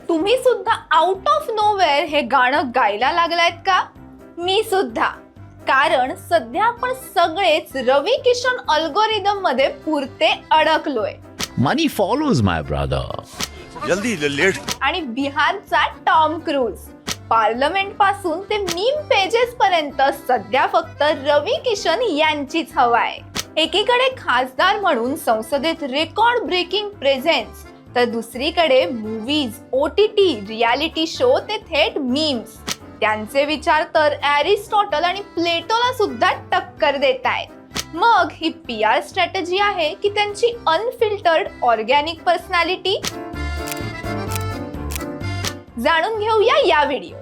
तुम्ही सुद्धा out of nowhere हे गाणं गायला लागलायत का? मी सुद्धा. कारण सध्या आपण सगळेच रवी किशन अल्गोरिदम मध्ये पुरते अडकलोय. Money follows my brother. जल्दी लेट. आणि बिहारचा टॉम क्रूज. पार्लमेंट पासून ते मीम पेजेस पर्यंत सध्या फक्त रवी किशन यांचीच हवा आहे. एकीकडे खासदार म्हणून संसदेत रेकॉर्ड ब्रेकिंग प्रेझेन्स, तर दुसरीकडे मूवीज, OTT, रियालिटी शो ते थेट मीम्स. त्यांचे विचार तर एरिस्टॉटल आणि प्लेटोला सुद्धा टक्कर देत आहेत. मग ही PR स्ट्रॅटेजी आहे की त्यांची अनफिल्टर्ड ऑर्गॅनिक पर्सनॅलिटी? जाणून घेऊया या व्हिडिओ.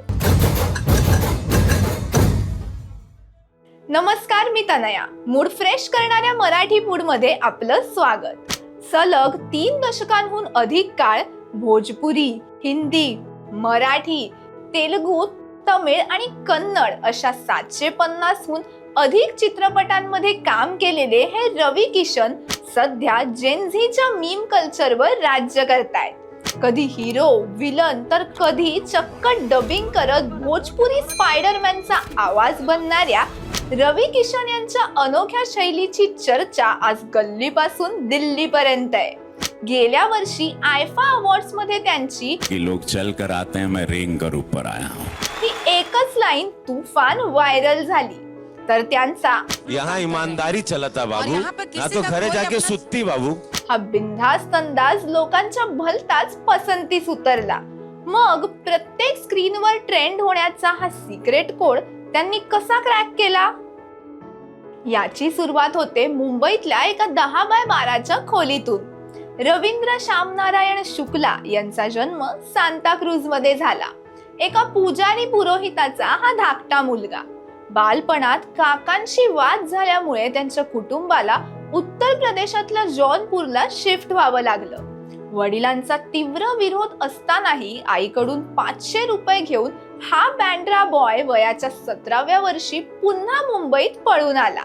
नमस्कार, मी तनया. मूड फ्रेश करणाऱ्या मराठी मूड मध्ये आपलं स्वागत. सलग 3 दशकांहून अधिक काळ भोजपुरी, हिंदी, मराठी, तेलुगू, तमिळ आणि कन्नड अशा 750हून अधिक चित्रपटांमध्ये काम केलेले हे रवी किशन सध्या जेन झीच्या मीम कल्चरवर राज्य करतायत. कधी हिरो, विलन, तर कधी चक्क डबिंग करत भोजपुरी स्पायडरमॅनचा आवाज बनणाऱ्या रवी किशन यांच्या अनोख्या शैलीची चर्चा आज गल्लीपासून दिल्लीपर्यंत आहे. गेल्या वर्षी आयफा अवॉर्ड्स मध्ये त्यांची लोग चल कर आते हैं मैं रेंग कर ऊपर आया हूं ही एकच लाईन तुफान व्हायरल झाली. तर त्यांचा यहाँ ईमानदारी चलता बाबू, ना तो घरे जाके सुत्ती बाबू, हा बिनधास्त अंदाज लोकांच्या भलताच पसंतीस उतरला. मग प्रत्येक स्क्रीनवर ट्रेंड होण्याचा हा सिक्रेट कोड त्यांनी कसा क्रॅक केला? याची सुरुवात होते मुंबईतल्या एका 10x12च्या खोलीतून. रवींद्र श्यामनारायण शुक्ला यांचा जन्म सांताक्रूज मध्ये झाला. एका पुजारी पुरोहिताचा हा धाकटा मुलगा. बालपणात काकांशी वाद झाल्यामुळे त्यांच्या कुटुंबाला उत्तर प्रदेशातल्या जौनपूरला शिफ्ट व्हावं लागलं. वडिलांचा तीव्र विरोध असतानाही आईकडून 500 रुपये घेऊन हा बँड्रा बॉय वयाच्या 17व्या वर्षी पुन्हा मुंबईत पळून आला.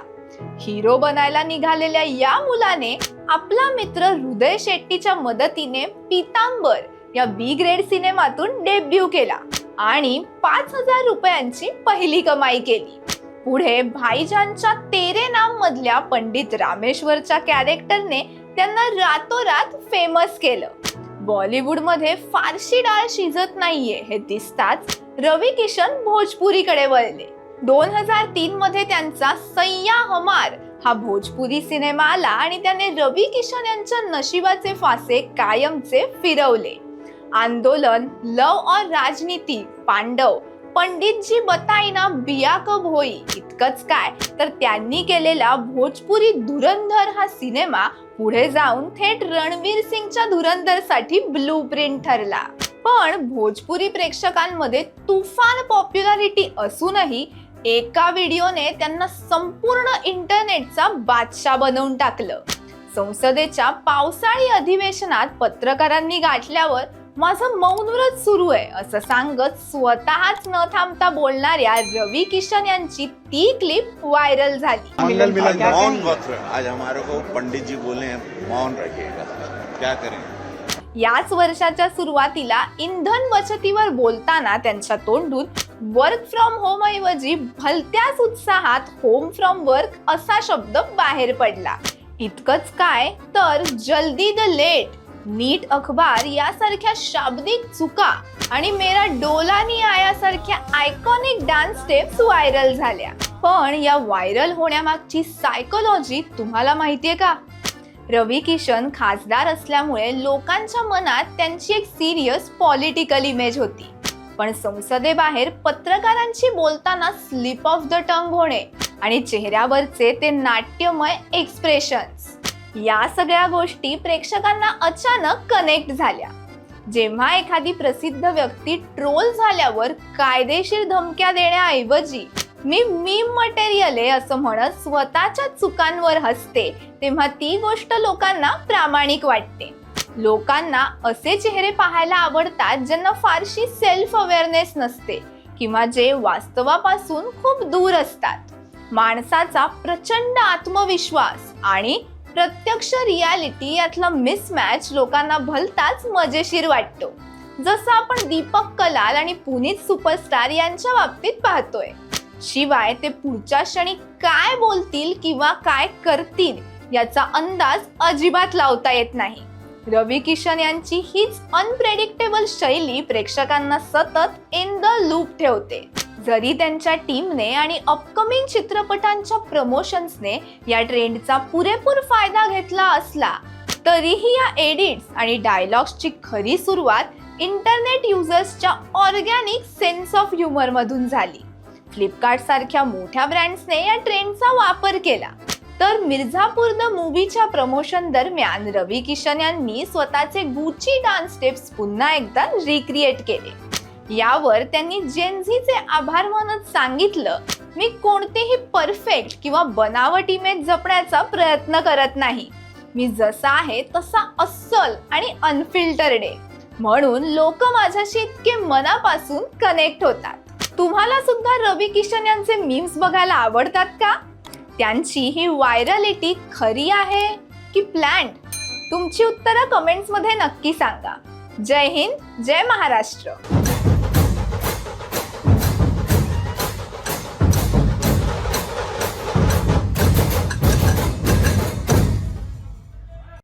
हिरो बनायला निघालेल्या या मुलाने आपला मित्र हृदय शेट्टीच्या मदतीने पीतांबर या B ग्रेड सिनेमातून डेब्यू केला आणि 5000 रुपयांची पहिली कमाई केली. पुढे भाईजानच्या तेरे नाम मधल्या पंडित रामेश्वरच्या कॅरेक्टरने त्यांना रातोरात फेमस केलं. बॉलिवूड मध्ये फारशी डाळ शिजत नाहीये हे दिसताच रवी किशन भोजपुरीकडे वळले. 2003 मध्ये त्यांचा सय्या हमार हा भोजपुरी सिनेमा आला आणि त्याने रवी किशन यांच्या नशिबाचे फासे कायमचे फिरवले. आंदोलन, लव और राजनीती, पांडव, पंडितजी बताई ना बिया कब होई, इतकंच काय तर त्यांनी केलेला भोजपुरी धुरंधर हा सिनेमा पुढे जाऊन थेट रणवीर सिंगच्या धुरंधर साठी ब्लूप्रिंट ठरला. पण भोजपुरी प्रेक्षकांमध्ये तुफान पॉप्युलॅरिटी असूनही एका व्हिडिओने त्यांना संपूर्ण इंटरनेटचा बादशाह बनवून टाकलं. संसदेच्या पावसाळी अधिवेशनात पत्रकारांनी गाठल्यावर माझं मौन व्रत सुरू आहे असं सांगत स्वतःच न थांबता बोलणाऱ्या रवी किशन यांची ती क्लिप व्हायरल झाली. मौन वक्त आज हमारे को पंडित जी बोले हैं मौन रखिएगा, क्या करें. याच वर्षाच्या सुरुवातीला इंधन बचतीवर बोलताना त्यांच्या तोंडून वर्क फ्रॉम होम ऐवजी भलत्याच उत्साहात होम फ्रॉम वर्क असा शब्द बाहेर पडला. इतकंच काय तर जल्दी द लेट, नीट अखबार यासारख्या शाब्दिक चुका आणि मेरा डोला नहीं आया सारख्या आयकॉनिक डान्स स्टेप्स व्हायरल झाल्या. पण या व्हायरल होण्यामागची सायकोलॉजी तुम्हाला माहितीये का? रवी किशन खासदार असल्यामुळे लोकांच्या मनात त्यांची एक सिरियस पॉलिटिकल इमेज होती. पण संसदेबाहेर पत्रकारांशी बोलताना स्लिप ऑफ द टंग होणे आणि चेहऱ्यावरचे ते नाट्यमय एक्सप्रेशन्स, या सगळ्या गोष्टी प्रेक्षकांना अचानक कनेक्ट झाल्या. जेव्हा एखादी प्रसिद्ध व्यक्ती ट्रोल झाल्यावर कायदेशीर धमक्या देण्याऐवजी मी मीम मटेरियल आहे असं म्हणत स्वतःच्या चुकांवर हसते, तेव्हा ती गोष्ट लोकांना प्रामाणिक वाटते. लोकांना असे चेहरे पाहायला आवडतात ज्यांना फारशी सेल्फ अवेअरनेस नसते किंवा जे वास्तवापासून खूप दूर असतात. माणसाचा प्रचंड आत्मविश्वास आणि प्रत्यक्ष रियालिटी यातला मिसमॅच लोकांना भलताच मजेशीर वाटतो, जसं आपण दीपक कलाल आणि पुनीत सुपरस्टार यांच्या बाबतीत पाहतोय. शिवाय ते पुढच्या क्षणी काय बोलतील किंवा काय करतील याचा अंदाज अजिबात लावता येत नाही. रवी किशन यांची हीच अनप्रेडिक्टेबल शैली प्रेक्षकांना सतत इन द लूप ठेवते. जरी त्यांच्या टीमने आणि अपकमिंग चित्रपटांच्या प्रमोशन्सने या ट्रेंडचा पुरेपूर फायदा घेतला असला, तरीही या एडिट्स आणि डायलॉग्सची खरी सुरुवात इंटरनेट युजर्सच्या ऑर्गॅनिक सेन्स ऑफ ह्युमर मधून झाली. फ्लिपकार्ट सारख्या मोठ्या ब्रँड्सने या ट्रेंडचा वापर केला, तर मिर्झापूर द मूवीच्या प्रमोशन दरम्यान रवी किशन यांनी स्वतःचे गुची डान्स स्टेप्स पुन्हा एकदा रिक्रिएट केले. यावर त्यांनी जेनझीचे आभार मानत सांगितलं, मी कोणतेही परफेक्ट किंवा बनावट इमेज जपण्याचा प्रयत्न करत नाही. मी जसा आहे तसा अस्सल आणि अनफिल्टर्ड आहे, म्हणून लोक माझ्याशी इतके मनापासून कनेक्ट होतात. तुम्हाला सुद्धा रवी किशन यांचे मीम्स बघायला आवडतात का? त्यांची ही व्हायरलिटी खरी आहे की प्लॅन्ड? तुमची उत्तरं कमेंट्स मध्ये नक्की सांगा. जय हिंद, जय महाराष्ट्र.